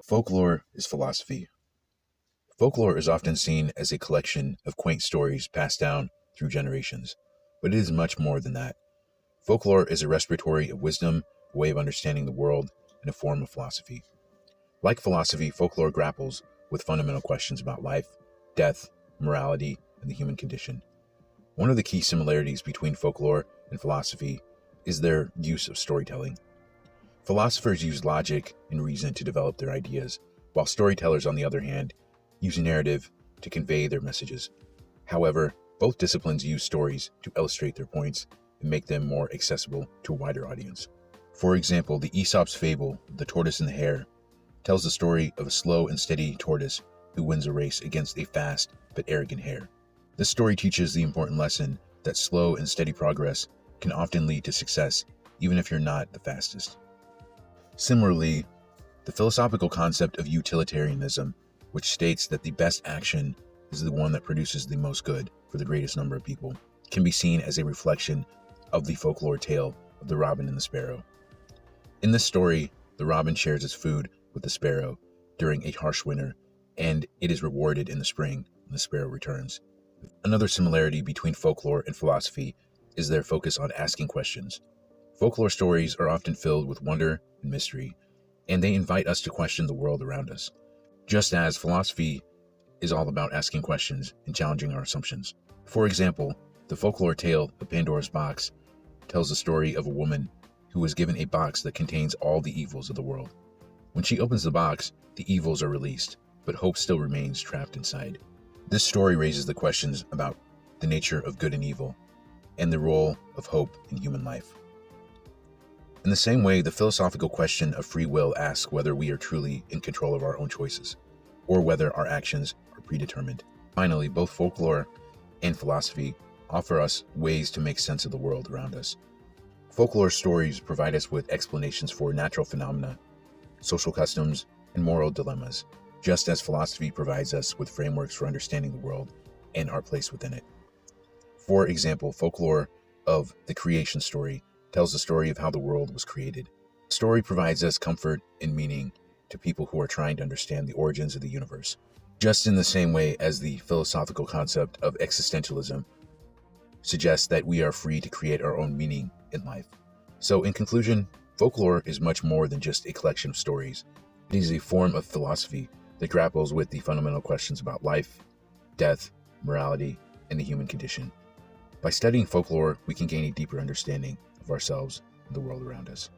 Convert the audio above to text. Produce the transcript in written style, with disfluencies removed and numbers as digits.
Folklore is philosophy. Folklore is often seen as a collection of quaint stories passed down through generations, but it is much more than that. Folklore is a respiratory of wisdom, a way of understanding the world, and a form of philosophy. Like philosophy, folklore grapples with fundamental questions about life, death, morality, and the human condition. One of the key similarities between folklore and philosophy is their use of storytelling. Philosophers use logic and reason to develop their ideas, while storytellers, on the other hand, use narrative to convey their messages. However, both disciplines use stories to illustrate their points and make them more accessible to a wider audience. For example, the Aesop's fable, The Tortoise and the Hare, tells the story of a slow and steady tortoise who wins a race against a fast but arrogant hare. This story teaches the important lesson that slow and steady progress can often lead to success, even if you're not the fastest. Similarly, the philosophical concept of utilitarianism, which states that the best action is the one that produces the most good for the greatest number of people, can be seen as a reflection of the folklore tale of the robin and the sparrow. In this story, the robin shares its food with the sparrow during a harsh winter, and it is rewarded in the spring when the sparrow returns. Another similarity between folklore and philosophy is their focus on asking questions. Folklore stories are often filled with wonder and mystery, and they invite us to question the world around us, just as philosophy is all about asking questions and challenging our assumptions. For example, the folklore tale of Pandora's Box tells the story of a woman who was given a box that contains all the evils of the world. When she opens the box, the evils are released, but hope still remains trapped inside. This story raises the questions about the nature of good and evil and the role of hope in human life. In the same way, the philosophical question of free will asks whether we are truly in control of our own choices, or whether our actions are predetermined. Finally, both folklore and philosophy offer us ways to make sense of the world around us. Folklore stories provide us with explanations for natural phenomena, social customs, and moral dilemmas, just as philosophy provides us with frameworks for understanding the world and our place within it. For example, folklore of the creation story tells the story of how the world was created. The story provides us comfort and meaning to people who are trying to understand the origins of the universe, just in the same way as the philosophical concept of existentialism suggests that we are free to create our own meaning in life. So in conclusion, folklore is much more than just a collection of stories. It is a form of philosophy that grapples with the fundamental questions about life, death, morality, and the human condition. By studying folklore, we can gain a deeper understanding of ourselves and the world around us.